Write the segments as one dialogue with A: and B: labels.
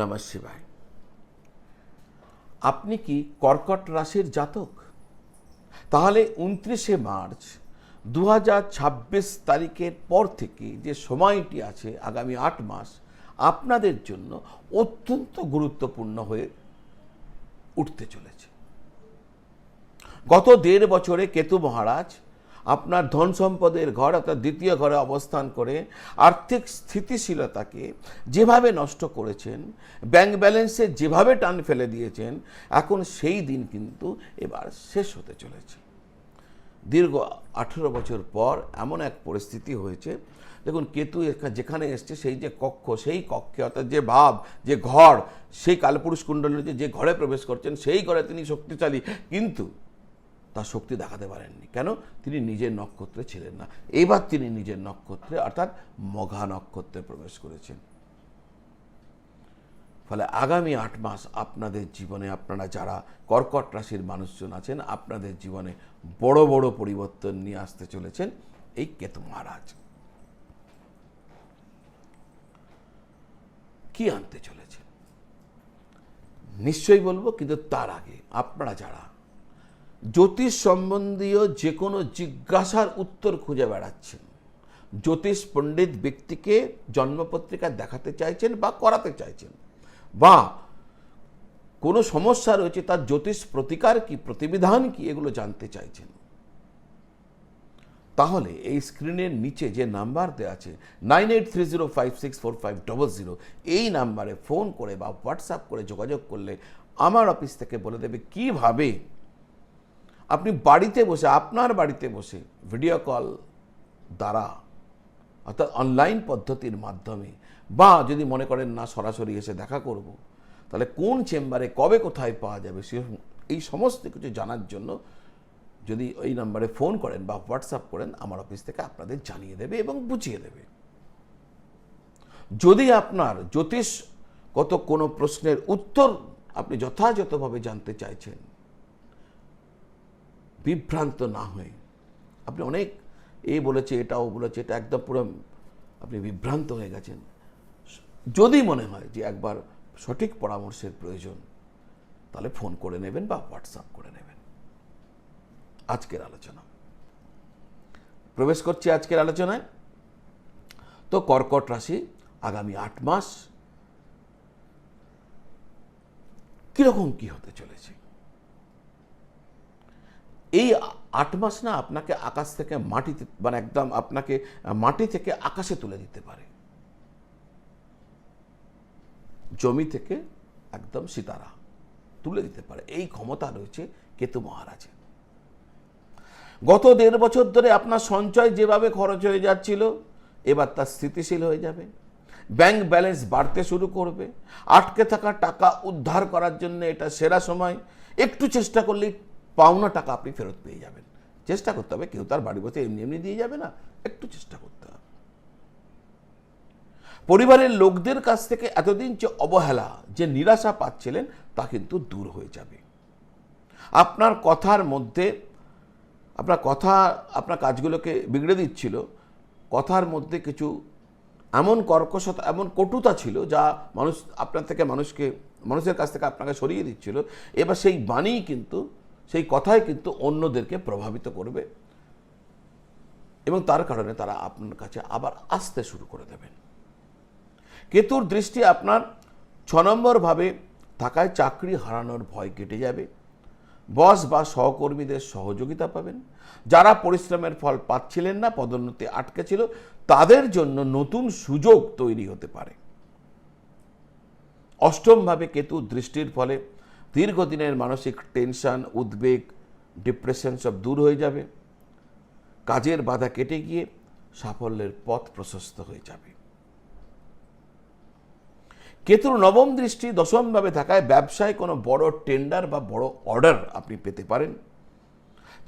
A: নমঃ শিবায়। আপনি কি কর্কট রাশির জাতক? তাহলে 29শে মার্চ 2026 তারিখের পর থেকে যে সময়টি আছে আগামী 8 মাস আপনাদের জন্য অত্যন্ত গুরুত্বপূর্ণ হয়ে উঠতে চলেছে। গত 1.5 বছরে কেতু মহারাজ আপনার ধন সম্পদের ঘর অর্থাৎ দ্বিতীয় ঘরে অবস্থান করে আর্থিক স্থিতিশীলতাকে যেভাবে নষ্ট করেছেন, ব্যাংক ব্যালেন্সে যেভাবে টান ফেলে দিয়েছেন, এখন সেই দিন কিন্তু এবার শেষ হতে চলেছে। দীর্ঘ 18 বছর পর এমন এক পরিস্থিতি হয়েছে, দেখুন কেতু যেখানে এসছে সেই যে কক্ষ, সেই কক্ষে অর্থাৎ যে ভাব, যে ঘর, সেই কালপুরুষ কুণ্ডলীতে যে ঘরে প্রবেশ করছেন সেই ঘরে তিনি শক্তিশালী, কিন্তু তার শক্তি দেখাতে পারেননি। কেন? তিনি নিজের নক্ষত্রে ছিলেন না। এবার তিনি নিজের নক্ষত্রে অর্থাৎ মঘা নক্ষত্রে প্রবেশ করেছেন। ফলে আগামী 8 মাস আপনাদের জীবনে, আপনারা যারা কর্কট রাশির মানুষজন আছেন, আপনাদের জীবনে বড় বড় পরিবর্তন নিয়ে আসতে চলেছেন এই কেতু মহারাজ। কি আনতে চলেছেন নিশ্চয়ই বলবো, কিন্তু তার আগে আপনারা যারা জ্যোতিষ সম্বন্ধীয় যে কোনো জিজ্ঞাসার উত্তর খুঁজে বেড়াচ্ছেন, জ্যোতিষ পণ্ডিত ব্যক্তিকে জন্মপত্রিকা দেখাতে চাইছেন বা করাতে চাইছেন, বা কোনো সমস্যা রয়েছে তার জ্যোতিষ প্রতিকার কি, প্রতিবিধান কি, এগুলো জানতে চাইছেন, তাহলে এই স্ক্রিনের নিচে যে নাম্বার দেওয়া আছে 9830564500, এই নাম্বারে ফোন করে বা হোয়াটসঅ্যাপ করে যোগাযোগ করলে আমার অফিস থেকে বলে দেবে কিভাবে আপনি বাড়িতে বসে, আপনার বাড়িতে বসে ভিডিও কল দ্বারা অর্থাৎ অনলাইন পদ্ধতির মাধ্যমে, বা যদি মনে করেন না সরাসরি এসে দেখা করব, তাহলে কোন চেম্বারে কবে কোথায় পাওয়া যাবে এই সমস্ত কিছু জানার জন্য যদি ওই নাম্বারে ফোন করেন বা হোয়াটসঅ্যাপ করেন, আমার অফিস থেকে আপনাদের জানিয়ে দেবে এবং বুঝিয়ে দেবে। যদি আপনার জ্যোতিষগত কোনো প্রশ্নের উত্তর আপনি যথাযথভাবে জানতে চাইছেন, বিভ্রান্ত না হয়ে, আপনি অনেক বলেছে এটা, ও বলেছে এটা, একদম পুরো আপনি বিভ্রান্ত হয়ে গেছেন, যদি মনে হয় যে একবার সঠিক পরামর্শের প্রয়োজন, তাহলে ফোন করে নেবেন বা হোয়াটসঅ্যাপ করে নেবেন। আজকের আলোচনা প্রবেশ করছি। আজকের আলোচনায় তো কর্কট রাশি আগামী 8 মাস কিরকম কি হতে চলেছে। এই 8 মাস না আপনাকে আকাশ থেকে মাটিতে, মানে একদম আপনাকে মাটি থেকে আকাশে তুলে দিতে পারে, জমি থেকে একদম সিতারা তুলে দিতে পারে, এই ক্ষমতা রয়েছে কেতু মহারাজের। গত 1.5 বছর ধরে আপনার সঞ্চয় যেভাবে খরচ হয়ে যাচ্ছিল, এবার তা স্থিতিশীল হয়ে যাবে, ব্যাংক ব্যালেন্স বাড়তে শুরু করবে, আটকে থাকা টাকা উদ্ধার করার জন্য এটা সেরা সময়। একটু চেষ্টা করলেই পাওনা টাকা আপনি ফেরত পেয়ে যাবেন। চেষ্টা করতে হবে, কেউ তার বাড়ি বসে এমনি এমনি দিয়ে যাবে না, একটু চেষ্টা করতে হবে। পরিবারের লোকদের কাছ থেকে এতদিন যে অবহেলা, যে নিরাশা পাচ্ছিলেন, তা কিন্তু দূর হয়ে যাবে। আপনার কথার মধ্যে, আপনার কথা আপনার কাজগুলোকে বিগড়ে দিচ্ছিল, কথার মধ্যে কিছু এমন কর্কশতা, এমন কটুতা ছিল যা আপনার থেকে মানুষের কাছ থেকে আপনাকে সরিয়ে দিচ্ছিল। এবার সেই বাণী কিন্তু, সেই কথাই কিন্তু অন্যদেরকে প্রভাবিত করবে এবং তার কারণে তারা আপনার কাছে আবার আসতে শুরু করে দেবেন। কেতুর দৃষ্টি আপনার 6 নম্বর ভাবে থাকায় চাকরি হারানোর ভয় কেটে যাবে, বস বা সহকর্মীদের সহযোগিতা পাবেন, যারা পরিশ্রমের ফল পাচ্ছিলেন না, পদোন্নতি আটকে ছিল, তাদের জন্য নতুন সুযোগ তৈরি হতে পারে। অষ্টম ভাবে কেতু দৃষ্টির ফলে দীর্ঘদিনের মানসিক টেনশন, উদ্বেগ, ডিপ্রেশন সব দূর হয়ে যাবে, কাজের বাধা কেটে গিয়ে সাফল্যের পথ প্রশস্ত হয়ে যাবে। কেতুর নবম দৃষ্টি 10ম ভাবে থাকায় ব্যবসায় কোনো বড় টেন্ডার বা বড় অর্ডার আপনি পেতে পারেন,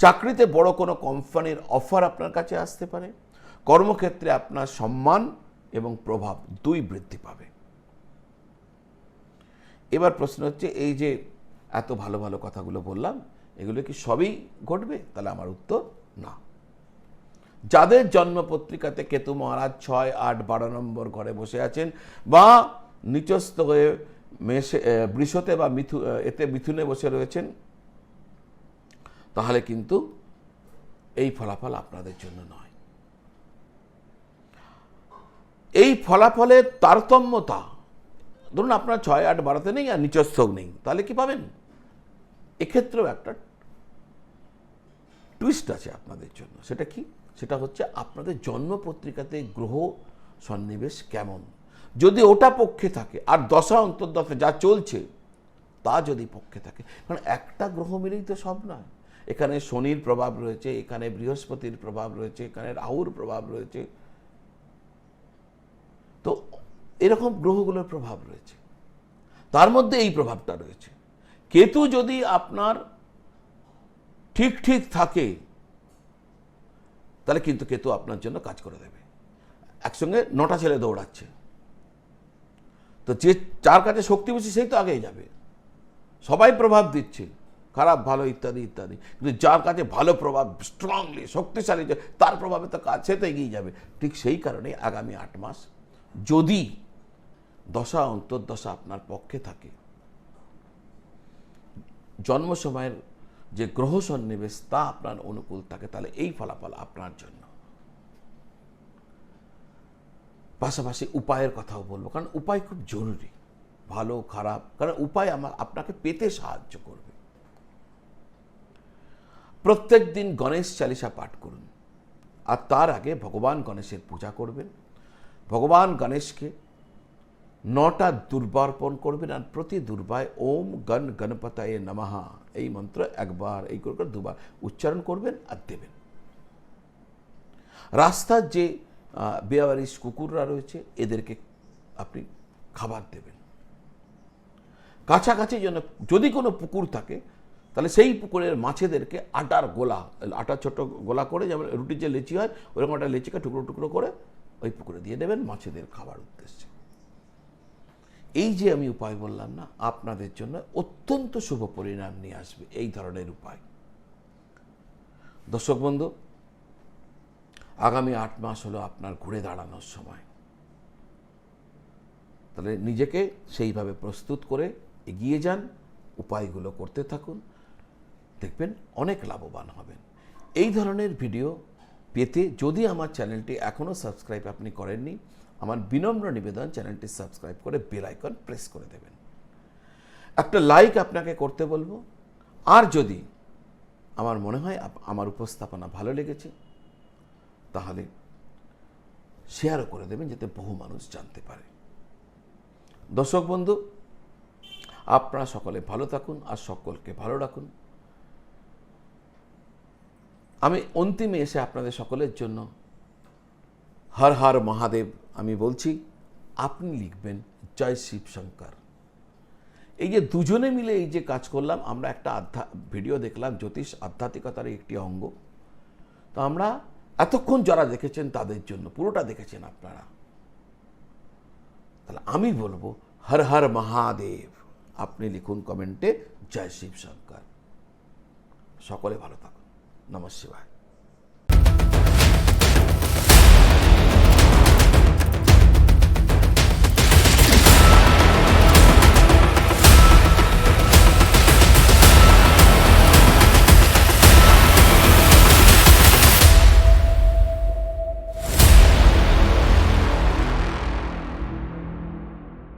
A: চাকরিতে বড় কোনো কোম্পানির অফার আপনার কাছে আসতে পারে, কর্মক্ষেত্রে আপনার সম্মান এবং প্রভাব দুই বৃদ্ধি পাবে। এবার প্রশ্ন হচ্ছে, এই যে এত ভালো ভালো কথাগুলো বললাম, এগুলো কি সবই ঘটবে? তাহলে আমার উত্তর না। যাদের জন্মপত্রিকাতে কেতু মহারাজ 6, 8, 12 নম্বর ঘরে বসে আছেন বা নিচস্থ হয়ে বৃষতে বা এতে মিথুনে বসে রয়েছেন, তাহলে কিন্তু এই ফলাফল আপনাদের জন্য নয়। এই ফলাফলের তারতম্যতা, ধরুন আপনার 6, 8, 12তে নেই আর নিচস্থও নেই, তাহলে কি পাবেন? এক্ষেত্রেও একটা টুইস্ট আছে আপনাদের জন্য। সেটা কি? সেটা হচ্ছে আপনাদের জন্মপত্রিকাতে গ্রহ সন্নিবেশ কেমন। যদি ওটা পক্ষে থাকে আর দশা অন্তর্দশা যা চলছে তা যদি পক্ষে থাকে, কারণ একটা গ্রহ মিলেই তো সব নয়। এখানে শনির প্রভাব রয়েছে, এখানে বৃহস্পতির প্রভাব রয়েছে, এখানে রাহুর প্রভাব রয়েছে, তো এরকম গ্রহগুলোর প্রভাব রয়েছে। তার মধ্যে এই প্রভাবটা রয়েছে। কেতু যদি আপনার ঠিক ঠিক থাকে, তাহলে কিন্তু কেতু আপনার জন্য কাজ করে দেবে। একসঙ্গে 9টা ছেলে দৌড়াচ্ছে, তো যে যার কাছে শক্তি বেশি সেই তো আগেই যাবে। সবাই প্রভাব দিচ্ছে, খারাপ ভালো ইত্যাদি ইত্যাদি, কিন্তু যার কাছে ভালো প্রভাব, স্ট্রংলি শক্তিশালী, তার প্রভাবে তো কাজ, সে তো এগিয়ে যাবে। ঠিক সেই কারণে আগামী 8 মাস যদি দশা অন্তর্দশা আপনার পক্ষে থাকে, জন্ম সময়ের যে গ্রহ সন্নিবেশ তা আপনার অনুকূল থাকে, তাহলে এই ফলাফল আপনার জন্য। পাশাপাশি উপায়ের কথাও বলবো, কারণ উপায় খুব জরুরি, ভালো খারাপ, কারণ উপায় আপনাকে পেতে সাহায্য করবে। প্রত্যেক দিন গণেশ চালিসা পাঠ করুন, আর তার আগে ভগবান গণেশের পূজা করবেন। ভগবান গণেশকে 9টা দুর্বার্পণ করবেন, আর প্রতি দুর্বায় ওম গণ গণপতায়ে নমঃ এই মন্ত্র একবার, এই করে 2বার উচ্চারণ করবেন আর দেবেন। রাস্তার যে বেওয়ারিশ কুকুররা রয়েছে এদেরকে আপনি খাবার দেবেন। কাছাকাছি যদি কোনো পুকুর থাকে, তাহলে সেই পুকুরের মাছেদেরকে আটার গোলা, আটা ছোট গোলা করে, যেমন রুটির যে লেচি হয় ওরকম একটা লেচিকে টুকরো টুকরো করে ওই পুকুরে দিয়ে দেবেন মাছেদের খাবার উদ্দেশ্যে। এই যে আমি উপায় বললাম না, আপনাদের জন্য অত্যন্ত শুভ পরিণাম নিয়ে আসবে এই ধরনের উপায়। দর্শক বন্ধু, আগামী 8 মাস হলো আপনার ঘুরে দাঁড়ানোর সময়। তাহলে নিজেকে সেইভাবে প্রস্তুত করে এগিয়ে যান, উপায়গুলো করতে থাকুন, দেখবেন অনেক লাভবান হবেন। এই ধরনের ভিডিও পেতে যদি আমার চ্যানেলটি এখনও সাবস্ক্রাইব আপনি করেননি, আমার বিনম্র নিবেদন চ্যানেলটি সাবস্ক্রাইব করে বেল আইকন প্রেস করে দেবেন। একটা লাইক আপনাকে করতে বলবো, আর যদি আমার মনে হয় আমার উপস্থাপনা ভালো লেগেছে তাহলে শেয়ারও করে দেবেন, যাতে বহু মানুষ জানতে পারে। দর্শক বন্ধু, আপনারা সকলে ভালো থাকুন আর সকলকে ভালো রাখুন। আমি অন্তিমে এসে আপনাদের সকলের জন্য হর হর মহাদেব আমি বলছি, আপনি লিখবেন জয় শিব শঙ্কর। এই যে দুজনে মিলে এই যে কাজ করলাম, আমরা একটা ভিডিও দেখলাম জ্যোতিষ আধ্যাত্মিকতার একটি অঙ্গ। তো আমরা এতক্ষণ যারা দেখেছেন তাদের জন্য, পুরোটা দেখেছেন আপনারা, তাহলে আমি বলবো হর হর মহাদেব। আপনি লিখুন কমেন্টে জয় শিব শঙ্কর। সকলে ভালো থাকুন। নমঃ শিবায়।